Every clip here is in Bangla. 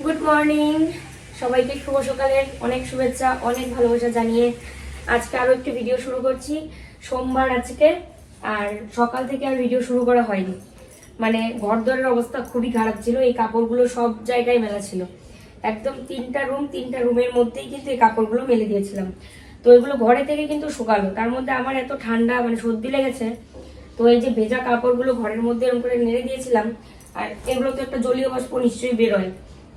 গুড মর্নিং সবাইকে, শুভ সকালের অনেক শুভেচ্ছা, অনেক ভালোবাসা জানিয়ে আজকে আরো একটি ভিডিও শুরু করছি। সোমবার আজকে, আর সকাল থেকে আর ভিডিও শুরু করা হয়নি। মানে ঘরদোরের অবস্থা খুবই খারাপ ছিল, এই কাপড়গুলো সব জায়গায় মেলা ছিল। একদম তিনটা রুমের মধ্যেই কিন্তু এই কাপড়গুলো মেলে দিয়েছিলাম। তো এগুলো ঘরে থেকে কিন্তু শুকালো, তার মধ্যে আমার এত ঠান্ডা, মানে সর্দি লেগেছে। তো এই যে ভেজা কাপড়গুলো ঘরের মধ্যে এরকম করে নেড়ে দিয়েছিলাম, আর এগুলো তো একটা জলীয় বাষ্প নিশ্চয়ই বেরোয়,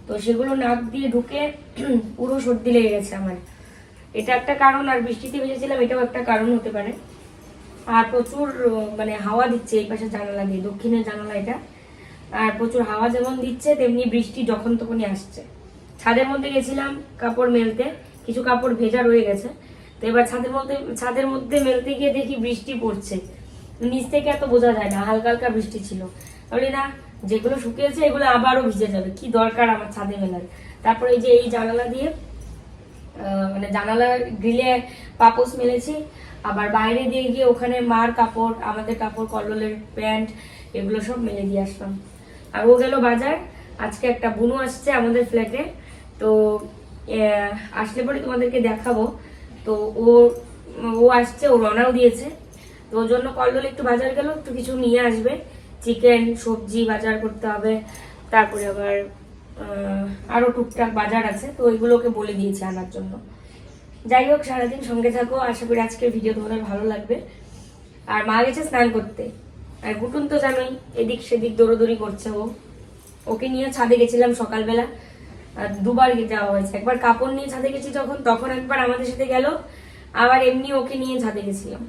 তো সেগুলো নাক দিয়ে ঢুকে পুরো সর্দি লেগে গেছে আমার। এটা একটা কারণ, আর বৃষ্টিতে ভেজেছিলাম এটাও একটা কারণ হতে পারে। আর প্রচুর মানে হাওয়া দিচ্ছে এই পাশে জানালা দিয়ে, দক্ষিণের জানালা এটা। আর প্রচুর হাওয়া যেমন দিচ্ছে তেমনি বৃষ্টি যখন তখনই আসছে। ছাদের মধ্যে গেছিলাম কাপড় মেলতে, কিছু কাপড় ভেজা রয়ে গেছে। তো এবার ছাদের মধ্যে মেলতে গিয়ে দেখি বৃষ্টি পড়ছে। নিচ থেকে এত বোঝা যায় না, হালকা হালকা বৃষ্টি ছিল। বলি না, যেগুলো শুকিয়েছে এগুলো আবারও ভিজে যাবে, কি দরকার আমার ছাদে মেলার। তারপরে এই যে এই জানালা দিয়ে মানে জানালা গ্রিলে পাপোশ মেলেছি, আবার বাইরে দিয়ে গিয়ে ওখানে মার কাপড়, আমাদের কাপড়, কল্লোলের প্যান্ট, এগুলো সব মেলে দিয়ে আসলাম। আর ও গেল বাজার। আজকে একটা বুনু আসছে আমাদের ফ্ল্যাটে, তো আসলে পরে তোমাদেরকে দেখাবো। তো ও আসছে, ও রওনাও দিয়েছে। তো ওর জন্য কল্লোল একটু বাজার গেল, একটু কিছু নিয়ে আসবে, চিকেন, সবজি বাজার করতে হবে। তারপরে আবার আরো টুকটাক বাজার আছে, তো ওইগুলোকে বলে দিয়েছে আনার জন্য। যাই হোক, সারাদিন সঙ্গে থাকো, আশা করি আজকের ভিডিও তোমাদের ভালো লাগবে। আর মা গেছে স্নান করতে, আর গুটুন তো জানোই এদিক সেদিক দৌড়োদৌড়ি করছে। ওকে নিয়ে ছাদে গেছিলাম সকালবেলা, আর দুবার যাওয়া হয়েছে। একবার কাপড় নিয়ে ছাদে গেছি তখন একবার আমাদের সাথে গেল, আবার এমনি ওকে নিয়ে ছাদে গেছিলাম।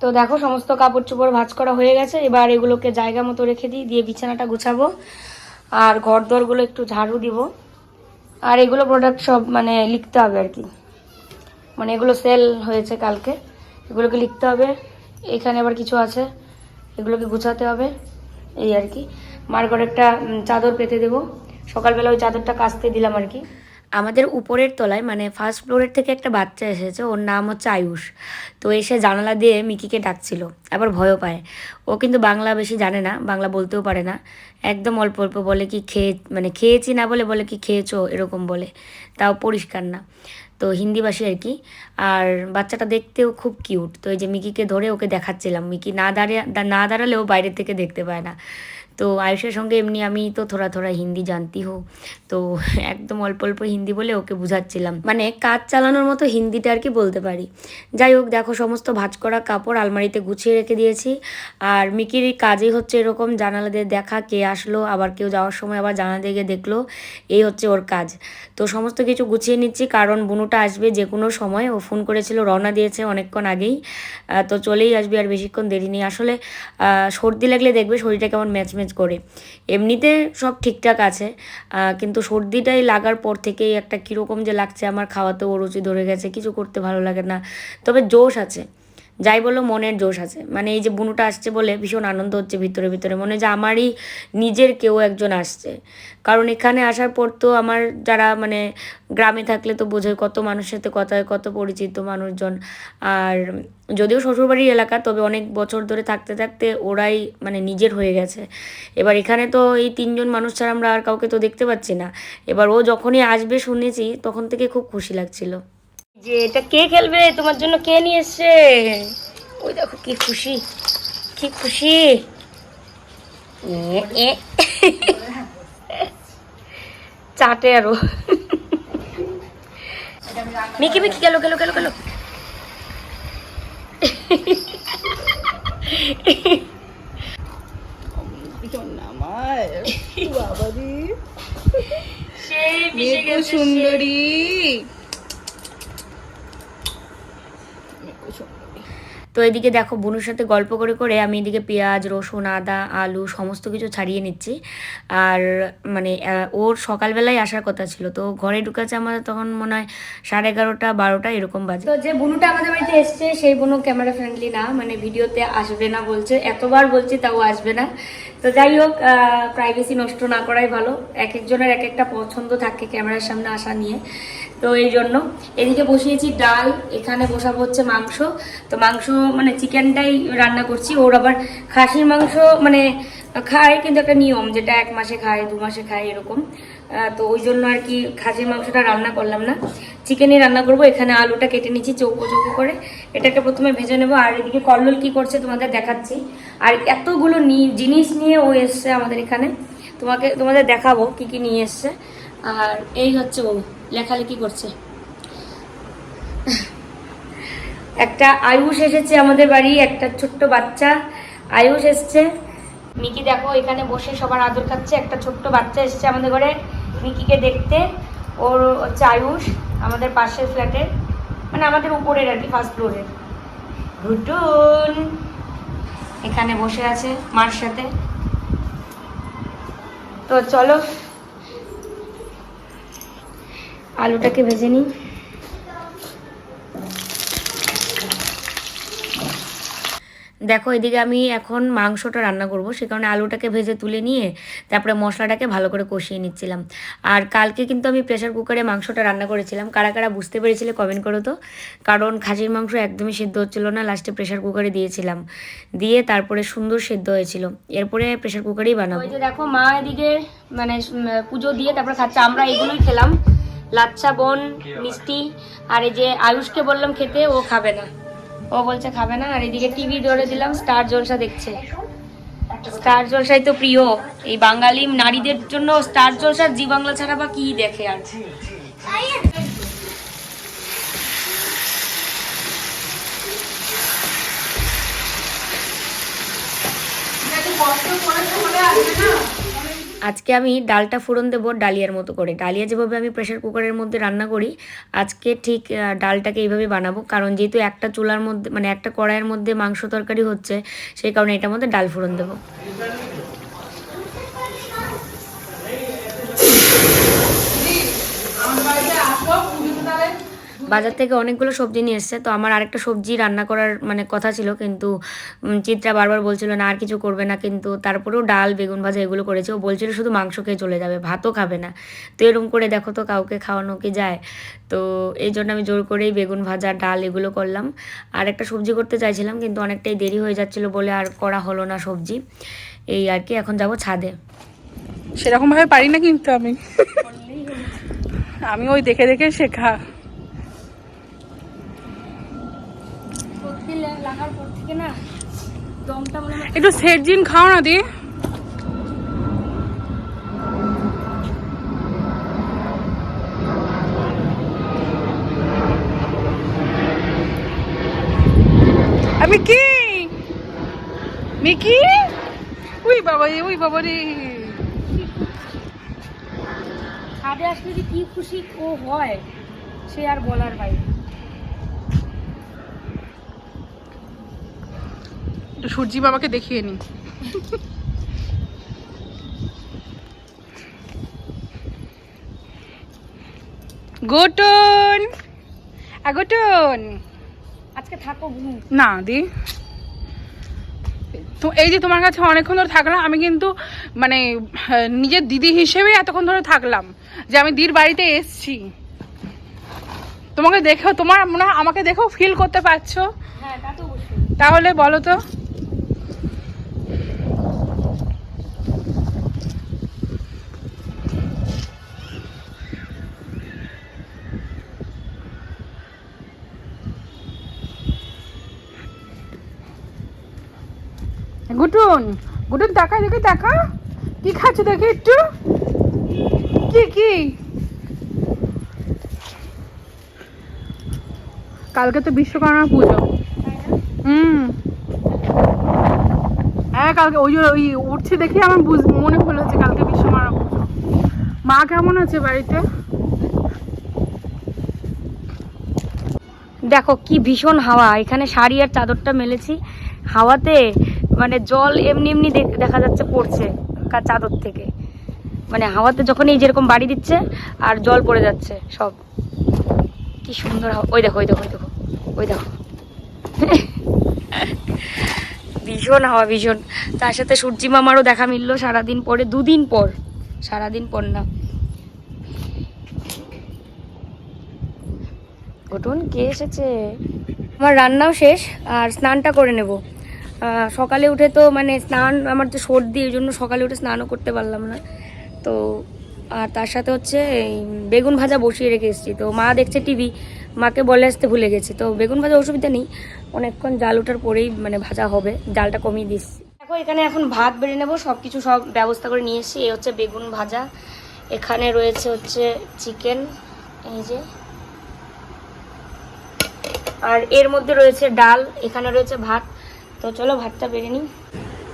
তো দেখো, সমস্ত কাপড় চোপড় ভাঁজ করা হয়ে গেছে। এবার এগুলোকে জায়গা মতো রেখে দিয়ে বিছানাটা গুছাবো, আর ঘর দরগুলো একটু ঝাড়ু দিব। আর এগুলো প্রোডাক্ট সব মানে লিখতে হবে আর কি, মানে এগুলো সেল হয়েছে কালকে, এগুলোকে লিখতে হবে। এখানে আবার কিছু আছে, এগুলোকে গুছাতে হবে, এই আর কি। মার ঘরে একটা চাদর পেতে দেবো, সকালবেলা ওই চাদরটা কাচতে দিলাম আর কি। আমাদের উপরের তলায় মানে ফার্স্ট ফ্লোরের থেকে একটা বাচ্চা এসেছে, ওর নাম হচ্ছে আয়ুষ। তো এসে জানালা দিয়ে মিকিকে ডাকছিল, আবার ভয়ও পায়। ও কিন্তু বাংলা বেশি জানে না, বাংলা বলতেও পারে না, একদম অল্প অল্প বলে। কি মানে খেয়েছি না বলে, বলে কি খেয়েছো এরকম বলে, তাও পরিষ্কার না। তো হিন্দিভাষী আর কি। আর বাচ্চাটা দেখতেও খুব কিউট। তো এই যে মিকিকে ধরে ওকে দেখাচ্ছিলাম, মিকি না দাঁড়ালেও বাইরের থেকে দেখতে পায় না। তো আয়ুষের সঙ্গে এমনি আমি তো থোড়া থোড়া হিন্দি জানতি হো, তো একদম অল্প অল্প হিন্দি বলে ওকে বুঝাচ্ছিলাম, মানে কাজ চালানোর মতো হিন্দিটা আর কি বলতে পারি। যাই হোক, দেখো সমস্ত ভাঁজ করা কাপড় আলমারিতে গুছিয়ে রেখে দিয়েছি। আর মিকির কাজই হচ্ছে এরকম, জানালা দিয়ে দেখা, কে আসলো, আবার কেউ যাওয়ার সময় আবার জানালা দিয়ে দেখলো, এই হচ্ছে ওর কাজ। তো সমস্ত কিছু গুছিয়ে নিচ্ছি, কারণ বুনুটা আসবে যে কোনো সময়। ও ফোন করেছিল, রওনা দিয়েছে অনেকক্ষণ আগেই, তো চলেই আসবে, আর বেশিক্ষণ দেরি নেই। আসলে সর্দি লাগলে দেখবে শরীরটা কেমন ম্যাচম্যাচ করে। এমনিতে সব ঠিকঠাক আছে, কিন্তু সর্দিটাই লাগার পর থেকেই একটা কীরকম যে লাগছে আমার, খাওয়াতেও রুচি ধরে গেছে, কিছু করতে ভালো লাগে না। তবে জোশ আছে, যাই বলো মনের জোশ আছে। মানে এই যে বুনুটা আসছে বলে ভীষণ আনন্দ হচ্ছে ভিতরে ভিতরে, মনে হয় যে আমারই নিজের কেউ একজন আসছে। কারণ এখানে আসার পর তো আমার যারা মানে গ্রামে থাকলে তো বোঝোই কত মানুষের সাথে কথা হয়, কত পরিচিত মানুষজন। আর যদিও শ্বশুরবাড়ির এলাকা, তবে অনেক বছর ধরে থাকতে থাকতে ওরাই মানে নিজের হয়ে গেছে। এবার এখানে তো এই তিনজন মানুষ ছাড়া আমরা আর কাউকে তো দেখতে পাচ্ছি না। এবার ও যখনই আসবে শুনেছি, তখন থেকে খুব খুশি লাগছিল। যে এটা কে খেলবে, তোমার জন্য কে নিয়ে এসছে, ওই দেখো কি খুশি, কি খুশি। চাটে আরো। মিকি মিকি গেল গেল গেল গেল। সুন্দরী তো এদিকে দেখো বোনের সাথে গল্প করে করে আমি এদিকে পেঁয়াজ রসুন আদা আলু সমস্ত কিছু ছাড়িয়ে নিচ্ছি। আর মানে ওর সকালবেলায় আসার কথা ছিল, তো ঘরে ঢুকেছে আমাদের তখন মনে হয় 11:30 12টা এরকম বাজে। তো যে বুনুটা আমাদের বাড়িতে এসছে সেই বুনু ক্যামেরা ফ্রেন্ডলি না, মানে ভিডিওতে আসবে না বলছে, এতবার বলছি তাও আসবে না। তো যাই হোক, প্রাইভেসি নষ্ট না করাই ভালো, এক একজনের এক একটা পছন্দ থাকে ক্যামেরার সামনে আসা নিয়ে। তো এই জন্য এদিকে বসিয়েছি ডাল, এখানে বসাবো হচ্ছে মাংস। তো মাংস মানে চিকেনটাই রান্না করছি, ওর আবার খাসির মাংস মানে খায় কিন্তু একটা নিয়ম, যেটা 1 মাসে খায় 2 মাসে খায় এরকম। তো ওই জন্য আর কি খাসির মাংসটা রান্না করলাম না, চিকেনই রান্না করব। এখানে আলুটা কেটে নিচ্ছি চৌকো চৌকো করে, এটাকে প্রথমে ভেজে নেবো। আর এদিকে কল্লোল কি করছে তোমাদের দেখাচ্ছি। আর এতগুলো জিনিস নিয়ে ও এসছে আমাদের এখানে, তোমাদের দেখাবো কি কি নিয়ে এসছে। আর এই হচ্ছে ও লেখালেখি করছে। একটা আয়ুষ এসেছে আমাদের বাড়ি, একটা ছোট্ট বাচ্চা আয়ুষ এসছে। মিকি দেখো এখানে বসে সবার আদর খাচ্ছে, একটা ছোট্ট বাচ্চা এসছে আমাদের ঘরে মিকিকে দেখতে। ওর হচ্ছে আয়ুষ, আমাদের পাশের ফ্ল্যাটের, মানে আমাদের উপরের আর কি, ফার্স্ট ফ্লোরের। ঘুটুন এখানে বসে আছে মার সাথে। তো চলো আলুটাকে ভেজে নিই। দেখো এদিকে আমি এখন মাংসটা রান্না করব, সে কারণে আলুটাকে ভেজে তুলে নিয়ে তারপরে মশলাটাকে ভালো করে কষিয়ে নিচ্ছিলাম। আর কালকে কিন্তু আমি প্রেশার কুকারে মাংসটা রান্না করেছিলাম, কারা কারা বুঝতে পেরেছিলে কমেন্ট করো তো। কারণ খাসির মাংস একদমই সেদ্ধ হচ্ছিল না, লাস্টে প্রেশার কুকারে দিয়েছিলাম, দিয়ে তারপরে সুন্দর সেদ্ধ হয়েছিল। এরপরে প্রেশার কুকারেই বানাবো। ওই যে দেখো মা এদিকে মানে পুজো দিয়ে তারপরে খাচ্ছে, আমরা এগুলোই খেলাম, লাচ্ছা বোন মিষ্টি। আর এই যে আয়ুষকে বললাম খেতে, ও খাবে না, ও বলছে খাবে না। আর এদিকে টিভি ধরে দিলাম, স্টার জলসা দেখছে। স্টার জলসাই তো প্রিয় এই বাঙালি নারীদের জন্য, স্টার জলসা জি বাংলা ছাড়া বা কি দেখে আর। আজকে আমি ডালটা ফোড়ন দেবো ডালিয়ার মতো করে, ডালিয়া যেভাবে আমি প্রেশার কুকারের মধ্যে রান্না করি আজকে ঠিক ডালটাকে এইভাবে বানাবো। কারণ যেহেতু একটা চুলার মধ্যে মানে একটা কড়াইয়ের মধ্যে মাংস তরকারি হচ্ছে, সেই কারণে এটার মধ্যে ডাল ফোড়ন দেবো। বাজার থেকে অনেকগুলো সবজি নিয়ে এসছে, তো আমার আরেকটা সবজি রান্না করার মানে কথা ছিল, কিন্তু চিত্রা বারবার বলছিল না আর কিছু করবে না, কিন্তু তারপরেও ডাল বেগুন ভাজা এগুলো করেছে। ও বলছিল শুধু মাংস খেয়ে চলে যাবে, ভাতও খাবে না। তো এরকম করে দেখো তো কাউকে খাওয়ানো কি যায়। তো এই জন্য আমি জোর করেই বেগুন ভাজা ডাল এগুলো করলাম। আর একটা সবজি করতে চাইছিলাম কিন্তু অনেকটাই দেরি হয়ে যাচ্ছিলো বলে আর করা হলো না সবজি। এই আর কি, এখন যাব ছাদে। সেরকমভাবে পারি না কিন্তু আমি ওই দেখে দেখে শেখা। একটু সেরজিন খাও না দি। আমি কি মিকি, ওই বাবা রে। ছাদে আসলে যে কি খুশি ও হয় সে আর বলার বাইরে। একটু সূর্যি বাবাকে দেখিয়ে নি। গোটন গোটন আজকে থাকো না দি। তো এই যে তোমার কাছে অনেকক্ষণ ধরে থাকলাম, আমি কিন্তু মানে নিজের দিদি হিসেবে এতক্ষণ ধরে থাকলাম যে আমি দিদির বাড়িতে এসছি। তোমাকে দেখো, তোমার মনে হয় আমাকে দেখো ফিল করতে পারছো? হ্যাঁ তা তো অবশ্যই। তাহলে বলো তো গুটুন গুটুন দেখা দেখে দেখা কি খাচ্ছ দেখে একটু। কি কালকে তো বিশ্বকর্মা পুজো। হ্যাঁ কালকে ওই উঠছে দেখে আমার মনে হলো যে কালকে বিশ্বকর্মা পুজো। মা কেমন আছে বাড়িতে? দেখো কি ভীষণ হাওয়া, এখানে শাড়ি আর চাদরটা মেলেছি, হাওয়াতে মানে জল এমনি এমনি দেখা যাচ্ছে পড়ছে চাদর থেকে, মানে হাওয়াতে যখন এই যেরকম বাড়ি দিচ্ছে আর জল পড়ে যাচ্ছে সব। কি সুন্দর হাওয়া, ওই দেখো ওই দেখো ওই দেখো ওই দেখো ভীষণ হাওয়া ভীষণ। তার সাথে সূর্যি মামারও দেখা মিললো সারাদিন পরে, 2 দিন পর, সারাদিন পর না। ঘটুন কে এসেছে? আমার রান্নাও শেষ আর স্নানটা করে নেব। সকালে উঠে তো মানে স্নান, আমার তো সর্দি, ওই জন্য সকালে উঠে স্নানও করতে পারলাম না। তো আর তার সাথে হচ্ছে বেগুন ভাজা বসিয়ে রেখে এসেছি, তো মা দেখছে টিভি, মাকে বলে আসতে ভুলে গেছি। তো বেগুন ভাজা অসুবিধা নেই, অনেকক্ষণ জাল ওঠার পরেই মানে ভাজা হবে, জালটা কমিয়ে দিচ্ছি। দেখো এখানে এখন ভাত বেড়ে নেবো, সব কিছু সব ব্যবস্থা করে নিয়ে এসেছি। এই হচ্ছে বেগুন ভাজা, এখানে রয়েছে হচ্ছে চিকেন, এই যে, আর এর মধ্যে রয়েছে ডাল, এখানে রয়েছে ভাত। তো চলো ভাতটা বেড়ে নিই।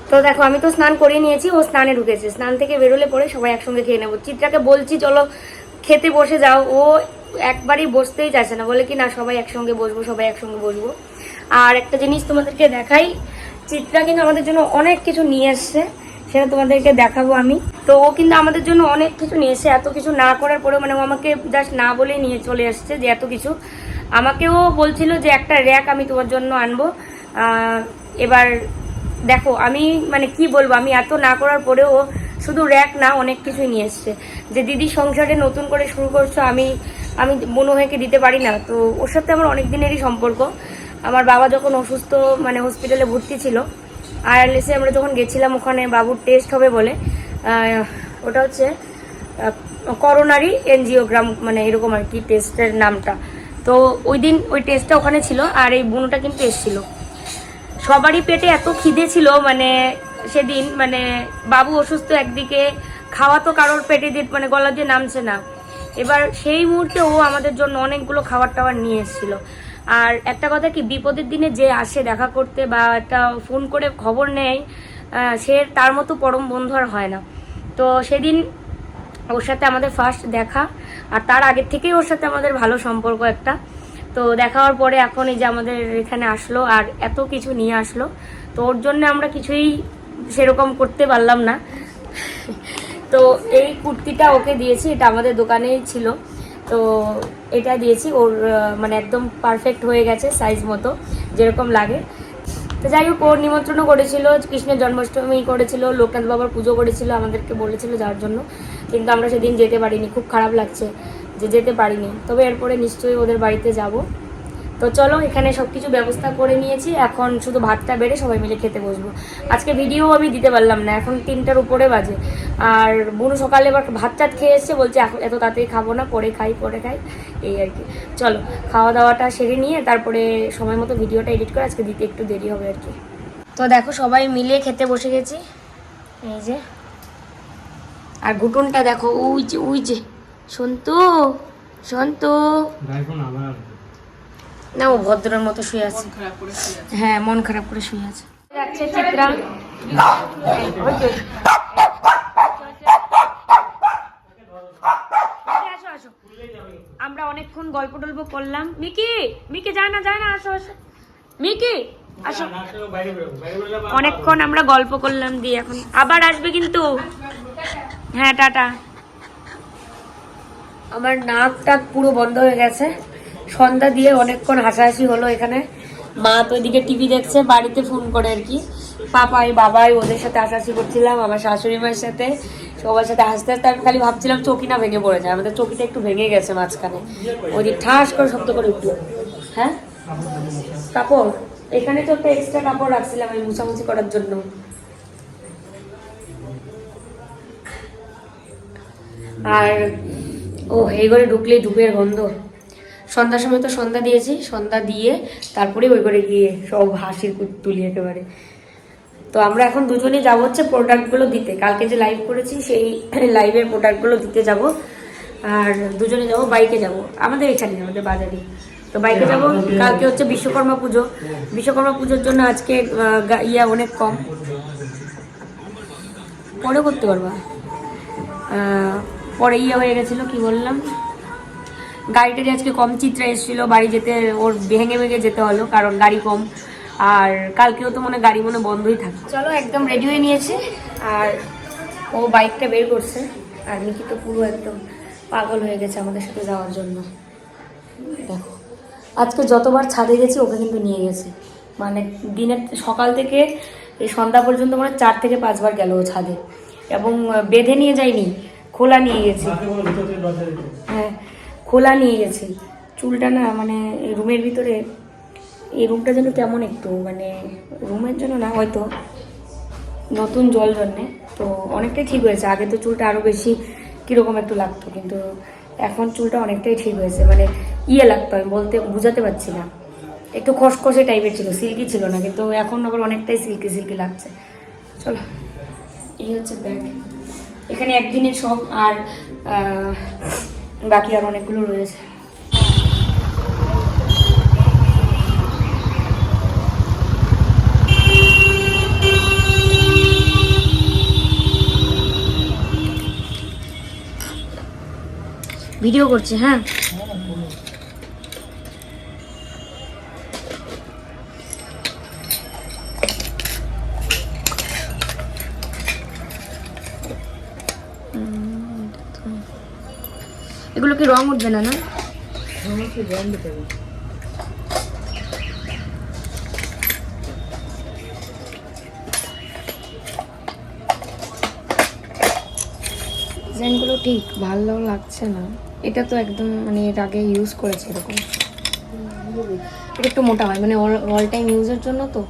তো দেখো আমি তো স্নান করে নিয়েছি, ও স্নানে ঢুকেছে, স্নান থেকে বেরোলে পরে সবাই একসঙ্গে খেয়ে নেবো। চিত্রাকে বলছি চলো খেতে বসে যাও, ও একবারই বসতেই চাইছে না, বলে কি না সবাই একসঙ্গে বসবো, সবাই একসঙ্গে বসবো। আর একটা জিনিস তোমাদেরকে দেখাই, চিত্রা কিন্তু আমাদের জন্য অনেক কিছু নিয়ে এসছে, সেটা তোমাদেরকে দেখাবো আমি। তো ও কিন্তু আমাদের জন্য অনেক কিছু নিয়ে এসছে, এত কিছু না করার পরেও মানে ও আমাকে জাস্ট না বলেই নিয়ে চলে এসছে যে এত কিছু। আমাকেও বলছিল যে একটা র্যাক আমি তোমার জন্য আনবো। এবার দেখো আমি মানে কি বলবো, আমি এত না করার পরেও শুধু র্যাক না অনেক কিছুই নিয়ে এসছে। যে দিদি সংসারে নতুন করে শুরু করছো, আমি মনে হয়েকে দিতে পারি না। তো ওর সাথে আমার অনেক দিনেরই সম্পর্ক। আমার বাবা যখন অসুস্থ মানে হসপিটালে ভর্তি ছিল, আইএলএসে আমরা যখন গেছিলাম, ওখানে বাবুর টেস্ট হবে বলে, ওটা হচ্ছে করোনারি এনজিওগ্রাম মানে এরকম আর কি টেস্টের নামটা। তো ওই দিন ওই টেস্টটা ওখানে ছিল, আর এই বোনটা কিন্তু এসেছিল। সবারই পেটে এত খিদে ছিল মানে সেদিন, মানে বাবু অসুস্থ একদিকে, খাওয়া তো কারোর পেটে দিয়ে মানে গলা দিয়ে নামছে না। এবার সেই মুহূর্তে ও আমাদের জন্য অনেকগুলো খাবার টাবার নিয়ে এসেছিল। আর একটা কথা কি, বিপদের দিনে যে আসে দেখা করতে বা একটা ফোন করে খবর নেয়, সে তার মতো পরম বন্ধু আর হয় না। তো সেদিন ওর সাথে আমাদের ফার্স্ট দেখা, আর তার আগের থেকেই ওর সাথে আমাদের ভালো সম্পর্ক একটা। তো দেখা হওয়ার পরে এখন এই যে আমাদের এখানে আসলো আর এত কিছু নিয়ে আসলো। তো ওর জন্য আমরা কিছুই সেরকম করতে পারলাম না। তো এই কুর্তিটা ওকে দিয়েছি, এটা আমাদের দোকানেই ছিল, তো এটা দিয়েছি ওর, মানে একদম পারফেক্ট হয়ে গেছে সাইজ মতো যেরকম লাগে। তো যাই হোক, ওর নিমন্ত্রণও করেছিল, কৃষ্ণের জন্মাষ্টমী করেছিল, লোকনাথ বাবার পুজো করেছিল, আমাদেরকে বলেছিল যাওয়ার জন্য, কিন্তু আমরা সেদিন যেতে পারিনি। খুব খারাপ লাগছে যে যেতে পারিনি, তবে এরপরে নিশ্চয়ই ওদের বাড়িতে যাব। তো চলো এখানে সব কিছু ব্যবস্থা করে নিয়েছি, এখন শুধু ভাতটা বেড়ে সবাই মিলে খেতে বসবো। আজকে ভিডিও আমি দিতে পারলাম না, এখন 3টার উপরে বাজে। আর বুনু সকালে এবার ভাত টাত খেয়ে এসছে, বলছে এত তাড়াতাড়ি খাবো না, পরে খাই এই আর কি। চলো খাওয়া দাওয়াটা সেরে নিয়ে তারপরে সময় মতো ভিডিওটা এডিট করে আজকে দিতে একটু দেরি হবে আর কি। তো দেখো সবাই মিলে খেতে বসে গেছি, এই যে। আর ঘুটুনটা দেখো, ওই যে সন্তু না, ও ভদ্রের মতো শুয়ে আছে, হ্যাঁ মন খারাপ করে শুয়ে আছে। যাচ্ছে চিত্রা, আমরা অনেকক্ষণ গল্প টল্প করলাম। মিকি যায় না আসো মিকি আসো। অনেকক্ষণ আমরা গল্প করলাম, দিয়ে এখন আবার আসবে কিন্তু। হ্যাঁ টাটা। আমার নাক টাক পুরো বন্ধ হয়ে গেছে, সন্ধ্যা দিয়ে অনেকক্ষণ হাসাহাসি হলো এখানে। মা তো এদিকে টিভি দেখছে, বাড়িতে ফোন করে আর কি, বাবাই ওদের সাথে হাসাহাসি করছিলাম, আমার শাশুড়ি মায়ের সাথে, সবার সাথে হাসতে হাসতে। আমি খালি ভাবছিলাম চৌকি না ভেঙে পড়ে যায়, আমাদের চৌকিটা একটু ভেঙে গেছে মাঝখানে, ওই দিক ঠাস করে শব্দ করে উঠলো। হ্যাঁ কাপড়, এখানে তো একটা এক্সট্রা কাপড় রাখছিলাম আমি মুছামুছি করার জন্য। আর এই ঘরে ঢুকলেই ধূপের গন্ধ। সন্ধ্যার সময় তো সন্ধ্যা দিয়েছি, সন্ধ্যা দিয়ে তারপরে ওই ঘরে গিয়ে সব হাসির তুলি একেবারে। তো আমরা এখন দুজনেই যাবো হচ্ছে প্রোডাক্টগুলো দিতে, কালকে যে লাইভ করেছি সেই লাইভের প্রোডাক্টগুলো দিতে যাব। আর দুজনে যাব, বাইকে যাব, আমাদের এখানে আমাদের বাজারে। তো বাইকে যাব, কালকে হচ্ছে বিশ্বকর্মা পুজোর জন্য আজকে অনেক কম, পরে করতে পারবা, পরে হয়ে গেছিলো কি বললাম, গাড়িটারি আজকে কম, চিত্রা এসেছিল বাড়ি যেতে, ওর ভেঙে ভেঙে যেতে হলো কারণ গাড়ি কম। আর কালকেও তো গাড়ি বন্ধই থাকে। চলো একদম রেডি হয়ে নিয়েছে, আর ও বাইকটা বের করছে, আর মিকি তো পুরো একদম পাগল হয়ে গেছে আমাদের সাথে যাওয়ার জন্য। দেখো আজকে যতবার ছাদে গেছি ওকে কিন্তু নিয়ে গেছে, দিনের সকাল থেকে এই সন্ধ্যা পর্যন্ত 4 থেকে 5 বার গেল ও ছাদে, এবং বেঁধে নিয়ে যায়নি, খোলা নিয়ে গেছে। হ্যাঁ খোলা নিয়ে গেছে। চুলটা না রুমের ভিতরে, এই রুমটা যেন কেমন একটু রুমের জন্য না, হয়তো নতুন জল জন্যে তো অনেকটাই ঠিক হয়েছে। আগে তো চুলটা আরও বেশি কীরকম একটু লাগতো, কিন্তু এখন চুলটা অনেকটাই ঠিক হয়েছে, লাগতো, আমি বুঝাতে পারছি না, একটু খসখসে টাইপের ছিল, সিল্কি ছিল না, কিন্তু এখন আবার অনেকটাই সিল্কি সিল্কি লাগছে। চলো এই হচ্ছে ব্যাগ, এখানে একদিনের সব, আর বাকি আর অনেকগুলো রয়েছে। ভিডিও করছে, হ্যাঁ এগুলো কি রং উঠবে না? না ডিজাইনগুলো ঠিক ভালো লাগছে না, এটা তো একদম এর আগে ইউজ করেছে এরকম, এটা একটু মোটা হয় অল টাইম ইউজের জন্য তো।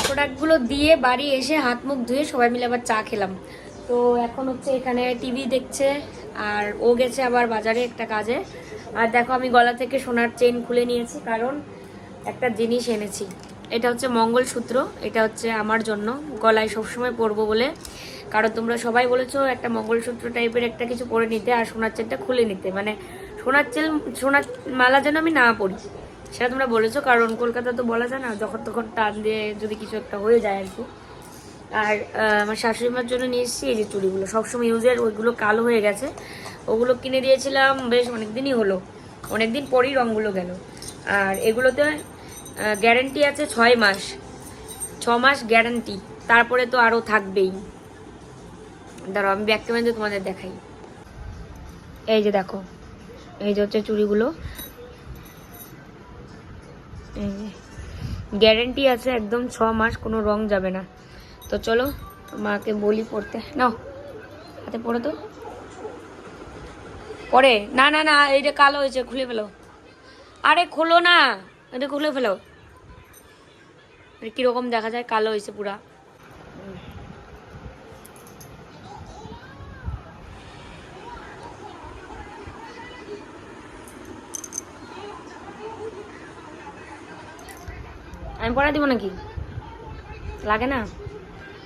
প্রোডাক্টগুলো দিয়ে বাড়ি এসে হাত মুখ ধুয়ে সবাই মিলে আবার চা খেলাম। তো এখন হচ্ছে এখানে টিভি দেখছে, আর ও গেছে আবার বাজারে একটা কাজে। আর দেখো আমি গলা থেকে সোনার চেন খুলে নিয়েছি, কারণ একটা জিনিস এনেছি। এটা হচ্ছে মঙ্গলসূত্র, এটা হচ্ছে আমার জন্য, গলায় সবসময় পরবো বলে, কারণ তোমরা সবাই বলেছো একটা মঙ্গলসূত্র টাইপের একটা কিছু পরে নিতে, আর সোনার চেনটা খুলে নিতে, সোনার মালা যেন আমি না পরি, সেটা তোমরা বলেছো, কারণ কলকাতা তো বলা যায় না, যখন তখন টান দিয়ে যদি কিছু একটা হয়ে যায় আর কি। আর আমার শাশুড়ি মার জন্য নিয়ে এসেছি এই যে চুড়িগুলো, সবসময় ইউজের, ওইগুলো কালো হয়ে গেছে, ওগুলো কিনে দিয়েছিলাম বেশ অনেকদিনই হলো, অনেকদিন পরই রঙগুলো গেল। আর এগুলোতে গ্যারেন্টি আছে 6 মাস, 6 মাস গ্যারান্টি, তারপরে তো আরও থাকবেই। দাঁড়াও আমি ব্যাক ক্যামেরা তোমাদের দেখাই, এই যে দেখো, এই যে হচ্ছে চুড়িগুলো, গ্যারেন্টি আছে একদম 6 মাস, কোনো রং যাবে না। তো চলো মাকে বলি পড়তে, নাও হাতে পড়ো তো, পরে না না না এইটা কালো হয়েছে, খুলে ফেলো, আরে খোলো না, এটা খুলে ফেলো, কিরকম দেখা যায়, কালো হয়েছে পুরা। আমি পড়া দিব নাকি? লাগে না,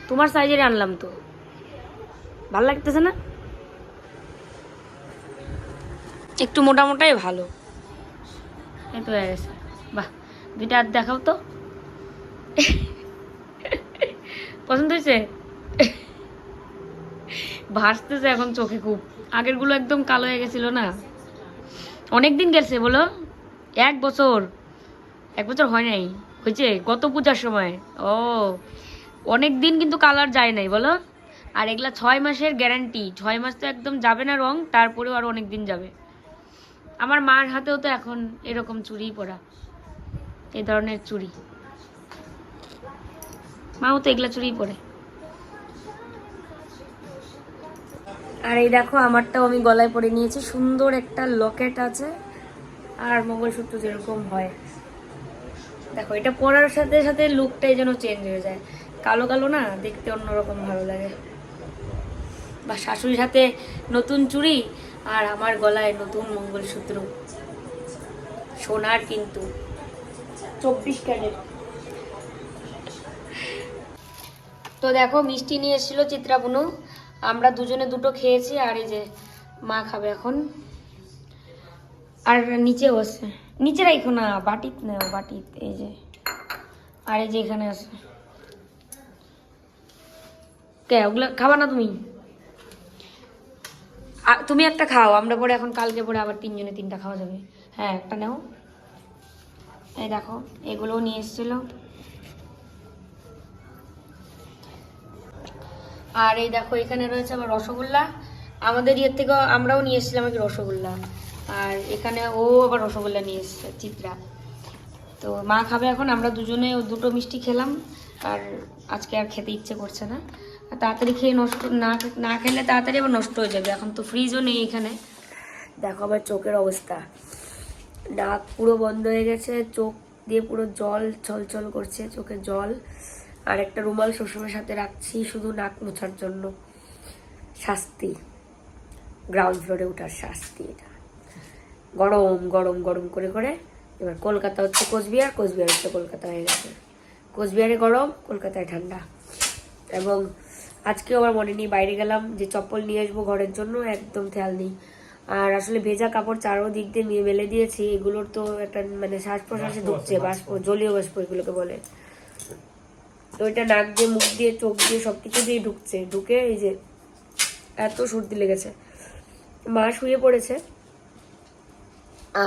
তোমার সাইজের আনলাম তো, ভালো লাগতেছে না? একটু মোটা মোটাই ভালো, এই তো হয়ে গেছে। বাহ, দুইটা হাত দেখাও তো, পছন্দ হয়েছে? ভাসতেছে এখন চোখে খুব, আগের গুলো একদম কালো হয়ে গেছিল না, অনেকদিন গেছে বলো, 1 বছর, 1 বছর হয় নাই, হয়েছে গত পূজার সময়। ও অনেক দিন কিন্তু কালার যায় নাই বলো, আর এগুলা 6 মাসের গ্যারান্টি, 6 মাস তো একদম যাবে না রং, তারপরেও আরো অনেক দিন যাবে। আমার মার হাতেও তো এখন এরকম চুড়ি পরা, এই ধরনের চুড়ি, মাও তো এগুলা চুড়ি পরে। আর এই দেখো আমারটাও আমি গলায় পরে নিয়েছি, সুন্দর একটা লকেট আছে, আর মঙ্গলসূত্র যেরকম হয়, দেখো এটা পরার সাথে সাথে লুকটাই যেন চেঞ্জ হয়ে যায়, কালো কালো না দেখতে অন্যরকম ভালো লাগে। বা শাশুড়ির হাতে নতুন চুড়ি, আর আমার গলায় নতুন মঙ্গলসূত্র, সোনার কিন্তু 24 ক্যারেট। তো দেখো মিষ্টি নিয়ে এসেছিল চিত্রা বুনু, আমরা দুজনে দুটো খেয়েছি, আর এই যে মা খাবে এখন। আর নিচেও আছে, নিচে রাখো না, বাটিত নাও, বাটিত এই যে, আর এই যে এখানে আছে। কে ওগুলো খাবা না তুমি? তুমি একটা খাও, আমরা পরে এখন কালকে পরে আবার 3 জনে 3টা খাওয়া যাবে। হ্যাঁ একটা নাও। এই দেখো এগুলোও নিয়ে এসেছিল। আর এই দেখো এখানে রয়েছে আবার রসগোল্লা, আমাদের ইয়ের থেকে আমরাও নিয়ে এসেছিলাম আর কি রসগোল্লা। আর এখানে ও আবার রসগোল্লা নিয়ে এসেছে, চিত্রা। তো মা খাবে এখন, আমরা দুজনে 2টো মিষ্টি খেলাম, আর আজকে আর খেতে ইচ্ছে করছে না। আর তাড়াতাড়ি খেয়ে নষ্ট না খেলে তাড়াতাড়ি আবার নষ্ট হয়ে যাবে, এখন তো ফ্রিজও নেই এখানে। দেখো আবার চোখের অবস্থা, নাক পুরো বন্ধ হয়ে গেছে, চোখ দিয়ে পুরো জল ছলছল করছে, চোখে জল। আর একটা রুমাল সবসময় সাথে রাখছি শুধু নাক মোছার জন্য। শাস্তি, গ্রাউন্ড ফ্লোরে ওঠার শাস্তি এটা। গরম গরম গরম করে করে এবার কলকাতা হচ্ছে কোচবিহার, কোচবিহার হচ্ছে কলকাতা হয়ে গেছে। কোচবিহারে গরম, কলকাতায় ঠান্ডা। এবং আজকেও আমার মনে নেই, বাইরে গেলাম যে চপ্পল নিয়ে আসবো ঘরের জন্য, একদম খেয়াল নেই। আর আসলে ভেজা কাপড় চারোদিক দিয়ে মেলে দিয়েছি, এগুলোর তো একটা মানে শ্বাস প্রশ্বাসে ঢুকছে, বাষ্প, জলীয় বাষ্প এগুলোকে বলে। তো এটা নাক দিয়ে, মুখ দিয়ে, চোখ দিয়ে সবকিছু দিয়ে ঢুকছে, ঢুকে এই যে এত সর্দি লেগেছে। মা শুয়ে পড়েছে,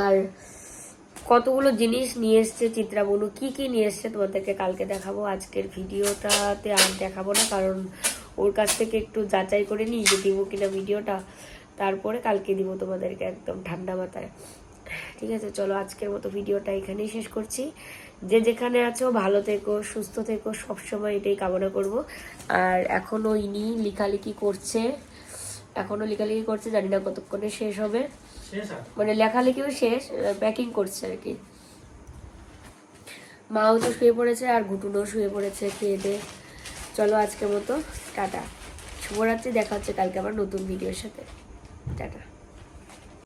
আর কতগুলো জিনিস নিয়ে এসছে চিত্রা বনু, কি কি নিয়ে এসছে তোমাদেরকে কালকে দেখাবো। আজকের ভিডিওটাতে আর দেখাবো না, কারণ ওর কাছ থেকে একটু যাচাই করে নিই যে দিব কিনা ভিডিওটা, তারপরে কালকে দিব তোমাদেরকে একদম ঠান্ডা মাথায়। ঠিক আছে, চলো আজকের মতো ভিডিওটা এখানেই শেষ করছি। যে যেখানে আছো ভালো থেকো, সুস্থ থেকো, সবসময় এটাই কামনা করব। আর এখনও ইনি লেখালেখি করছে, জানি না কতক্ষণে শেষ হবে, মানে লেখালেখিও শেষ, প্যাকিং করছে আর কি। মাও তো শুয়ে পড়েছে, আর ঘুটুনও শুয়ে পড়েছে খেয়ে দিয়ে। চলো আজকের মতো টাটা, শুভরাত্রি, দেখা হচ্ছে কালকে আবার নতুন ভিডিওর সাথে। টাটা।